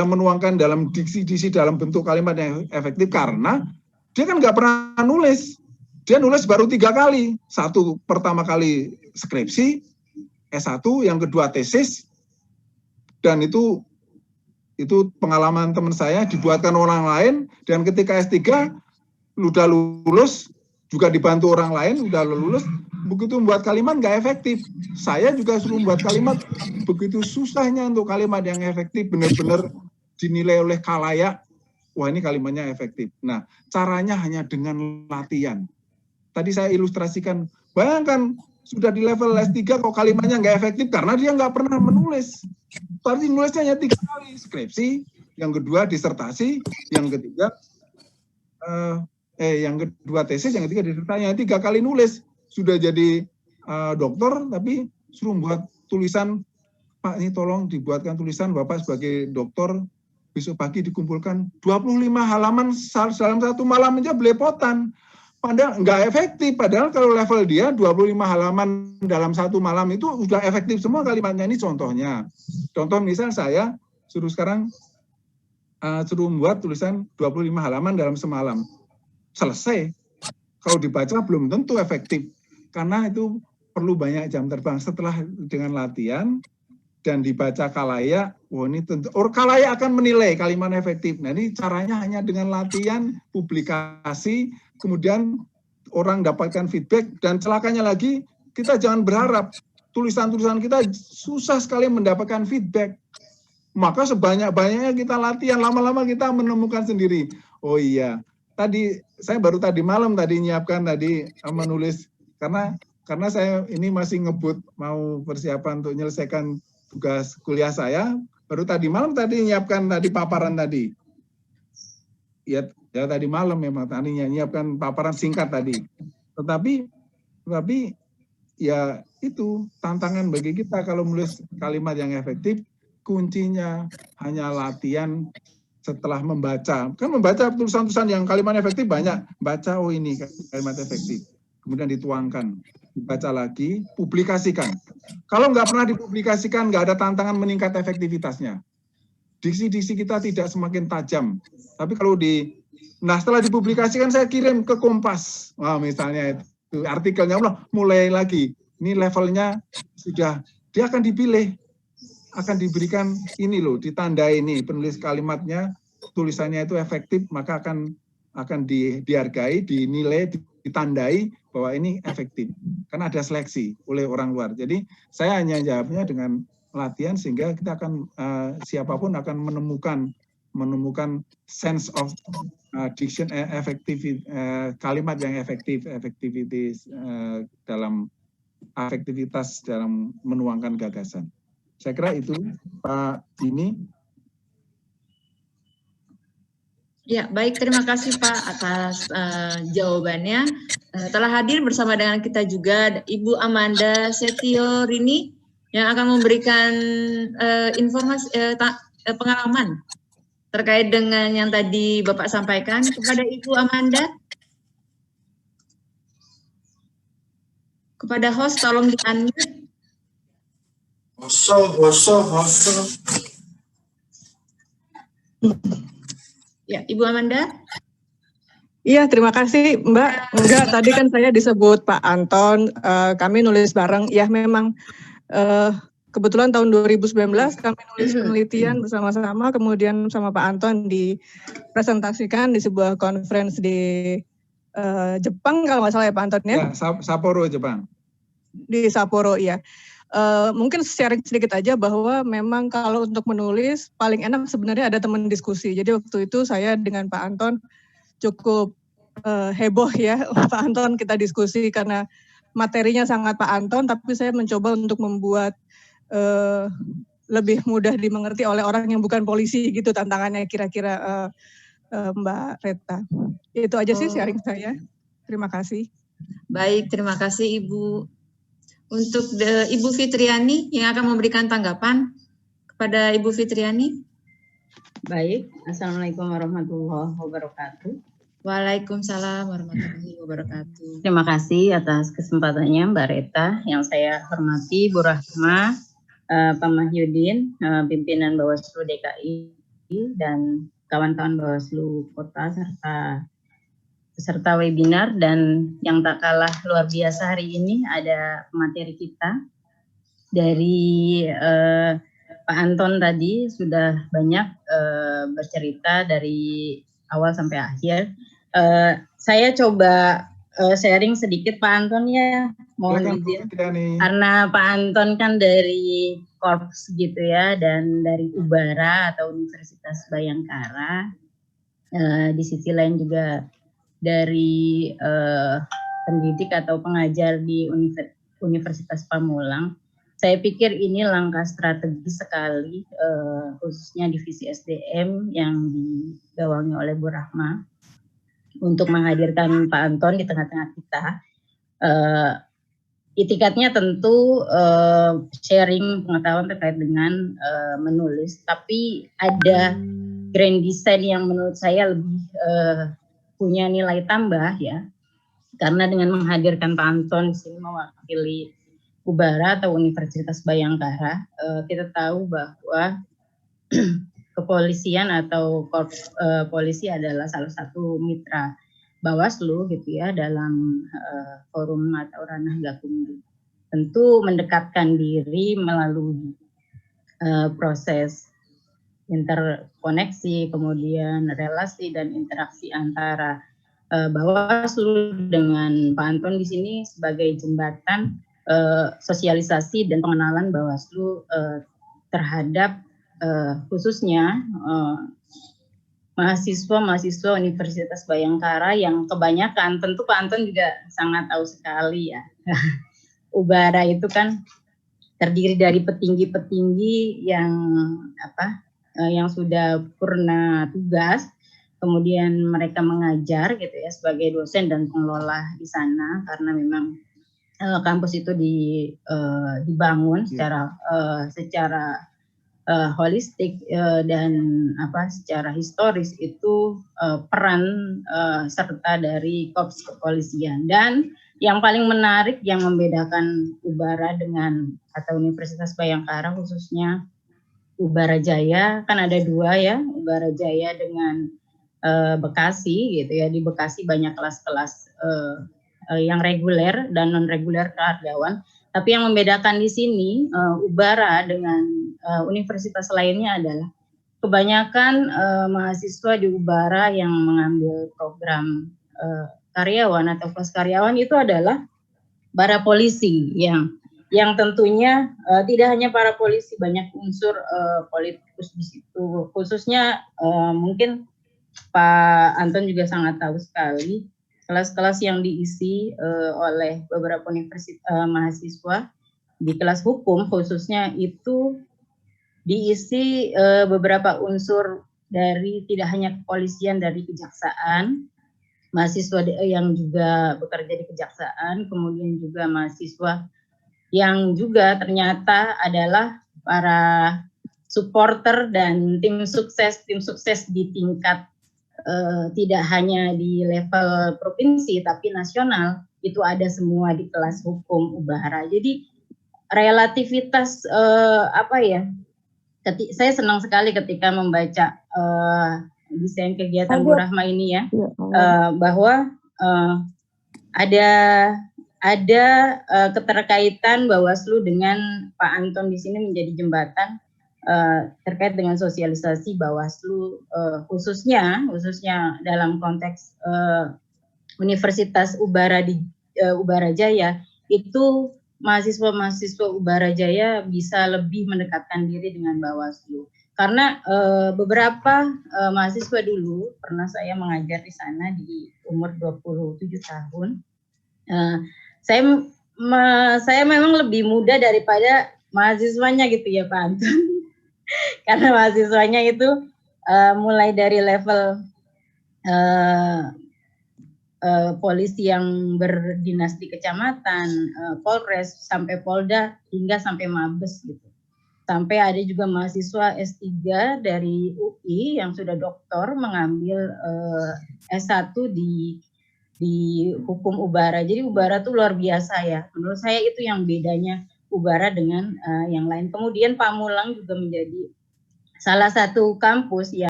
menuangkan dalam diksi-diksi dalam bentuk kalimat yang efektif karena dia kan nggak pernah nulis. Dia nulis baru 3 kali. Satu pertama kali skripsi, S1, yang kedua tesis, dan itu pengalaman teman saya dibuatkan orang lain, dan ketika S3 udah lulus, juga dibantu orang lain, udah lulus, begitu membuat kalimat nggak efektif. Saya juga suruh membuat kalimat, begitu susahnya untuk kalimat yang efektif, benar-benar dinilai oleh khalayak, wah ini kalimatnya efektif. Nah, caranya hanya dengan latihan. Tadi saya ilustrasikan, bayangkan sudah di level S3 kok kalimatnya nggak efektif karena dia nggak pernah menulis. Tadi nulisnya hanya 3 kali, skripsi, yang kedua disertasi, yang ketiga tesis, yang ketiga disertasi, 3 kali nulis. Sudah jadi dokter, tapi suruh buat tulisan, Pak ini tolong dibuatkan tulisan Bapak sebagai dokter, besok pagi dikumpulkan 25 halaman dalam satu malam aja belepotan. Padahal nggak efektif, padahal kalau level dia 25 halaman dalam satu malam itu sudah efektif semua kalimatnya. Ini contohnya. Contoh misal saya suruh sekarang suruh membuat tulisan 25 halaman dalam semalam. Selesai. Kalau dibaca belum tentu efektif, karena itu perlu banyak jam terbang. Setelah dengan latihan dan dibaca khalayak, wah ini tentu khalayak akan menilai kalimat efektif. Nah ini caranya hanya dengan latihan, publikasi, kemudian orang dapatkan feedback, dan celakanya lagi kita jangan berharap tulisan-tulisan kita susah sekali mendapatkan feedback. Maka sebanyak-banyaknya kita latihan, lama-lama kita menemukan sendiri. Oh iya, saya baru tadi malam nyiapkan menulis, karena saya ini masih ngebut mau persiapan untuk menyelesaikan tugas kuliah saya, baru tadi malam nyiapkan paparan tadi. Ya tadi malam memang nyiapkan paparan singkat tadi. Tetapi ya itu tantangan bagi kita kalau menulis kalimat yang efektif, kuncinya hanya latihan setelah membaca. Kan membaca tulisan-tulisan yang kalimat efektif banyak. Baca, oh ini kalimat efektif. Kemudian dituangkan, dibaca lagi, publikasikan. Kalau nggak pernah dipublikasikan, nggak ada tantangan meningkat efektivitasnya. Diksi-diksi kita tidak semakin tajam. Tapi kalau setelah dipublikasikan saya kirim ke Kompas. Wah, misalnya itu artikelnya mulai lagi. Ini levelnya sudah, dia akan dipilih, akan diberikan ini loh, ditandai ini penulis kalimatnya, tulisannya itu efektif, maka akan dihargai, dinilai, ditandai bahwa ini efektif. Karena ada seleksi oleh orang luar. Jadi saya hanya jawabnya dengan latihan, sehingga kita akan siapapun akan menemukan sense of diction kalimat yang efektivitas dalam menuangkan gagasan. Saya kira itu, Pak Dini. Ya, baik, terima kasih Pak atas jawabannya. Telah hadir bersama dengan kita juga Ibu Amanda Setiorini yang akan memberikan informasi pengalaman terkait dengan yang tadi Bapak sampaikan. Kepada Ibu Amanda, kepada host tolong di-unmute. Ya, Ibu Amanda. Iya, terima kasih Mbak. Enggak, tadi kan saya disebut Pak Anton, kami nulis bareng. Ya memang kebetulan tahun 2019 kami nulis penelitian bersama-sama, kemudian sama Pak Anton dipresentasikan di sebuah conference di Jepang kalau nggak salah ya Pak Anton ya? Ya, Sapporo, Jepang. Di Sapporo, iya. Mungkin sharing sedikit aja bahwa memang kalau untuk menulis paling enak sebenarnya ada teman diskusi. Jadi waktu itu saya dengan Pak Anton cukup heboh ya, Pak Anton kita diskusi karena materinya sangat Pak Anton, tapi saya mencoba untuk membuat lebih mudah dimengerti oleh orang yang bukan polisi gitu tantangannya kira-kira Mbak Reta. Itu aja sih sharing saya. Terima kasih. Baik, terima kasih Ibu. Untuk Ibu Fitriani yang akan memberikan tanggapan, kepada Ibu Fitriani. Baik, Assalamualaikum warahmatullahi wabarakatuh. Waalaikumsalam warahmatullahi wabarakatuh. Terima kasih atas kesempatannya Mbak Reta, yang saya hormati Bu Rahma, Pak Mahyudin, pimpinan Bawaslu DKI, dan kawan-kawan Bawaslu Kota serta peserta webinar, dan yang tak kalah luar biasa hari ini ada materi kita dari Pak Anton tadi sudah banyak bercerita dari awal sampai akhir. Saya coba sharing sedikit Pak Anton ya, mohon izin. Karena Pak Anton kan dari Korps gitu ya, dan dari Ubara atau Universitas Bayangkara. Di sisi lain juga dari pendidik atau pengajar di Universitas Pamulang. Saya pikir ini langkah strategis sekali, khususnya divisi SDM yang digawangi oleh Bu Rahma, untuk menghadirkan Pak Anton di tengah-tengah kita. Itikadnya tentu sharing pengetahuan terkait dengan menulis, tapi ada grand design yang menurut saya lebih punya nilai tambah ya, karena dengan menghadirkan Pak Anton di sini mewakili Ubara atau Universitas Bayangkara, kita tahu bahwa kepolisian atau korps polisi adalah salah satu mitra Bawaslu gitu ya dalam forum atau ranah Gakumdu. Tentu mendekatkan diri melalui proses interkoneksi, kemudian relasi dan interaksi antara Bawaslu dengan Pak Anton di sini sebagai jembatan sosialisasi dan pengenalan Bawaslu terhadap khususnya mahasiswa Universitas Bayangkara yang kebanyakan, tentu Pak Anton juga sangat tahu sekali ya, Ubara itu kan terdiri dari petinggi-petinggi yang yang sudah purna tugas, kemudian mereka mengajar gitu ya sebagai dosen dan pengelola di sana, karena memang kampus itu dibangun secara holistik dan secara historis itu peran serta dari Korps Kepolisian. Dan yang paling menarik yang membedakan Ubara dengan atau Universitas Bayangkara, khususnya Ubara Jaya, kan ada dua ya, Ubara Jaya dengan Bekasi gitu ya. Di Bekasi banyak kelas-kelas yang reguler dan non reguler kehargawan. Tapi yang membedakan di sini Ubara dengan universitas lainnya adalah kebanyakan mahasiswa di Ubara yang mengambil program karyawan atau kelas karyawan itu adalah para polisi yang tentunya tidak hanya para polisi, banyak unsur politikus di situ. Khususnya mungkin Pak Anton juga sangat tahu sekali kelas-kelas yang diisi oleh beberapa mahasiswa di kelas hukum khususnya itu diisi beberapa unsur dari tidak hanya kepolisian, dari kejaksaan, mahasiswa yang juga bekerja di kejaksaan, kemudian juga mahasiswa yang juga ternyata adalah para supporter dan tim sukses di tingkat tidak hanya di level provinsi tapi nasional, itu ada semua di kelas hukum Ubara. Jadi relativitas saya senang sekali ketika membaca desain kegiatan Bu Rahma ini ya, bahwa ada keterkaitan Bawaslu dengan Pak Anton di sini menjadi jembatan terkait dengan sosialisasi Bawaslu, khususnya dalam konteks Universitas Ubara di Ubara Jaya, itu mahasiswa Ubara Jaya bisa lebih mendekatkan diri dengan Bawaslu. Karena beberapa mahasiswa dulu pernah saya mengajar di sana di umur 27 tahun. Saya memang lebih muda daripada mahasiswanya gitu ya Pak Anton. Karena mahasiswanya itu mulai dari level polisi yang berdinas di kecamatan, Polres, sampai Polda, hingga sampai Mabes gitu. Sampai ada juga mahasiswa S3 dari UI yang sudah doktor mengambil S1 di hukum Ubara. Jadi Ubara tuh luar biasa ya. Menurut saya itu yang bedanya Ubara dengan yang lain. Kemudian Pamulang juga menjadi salah satu kampus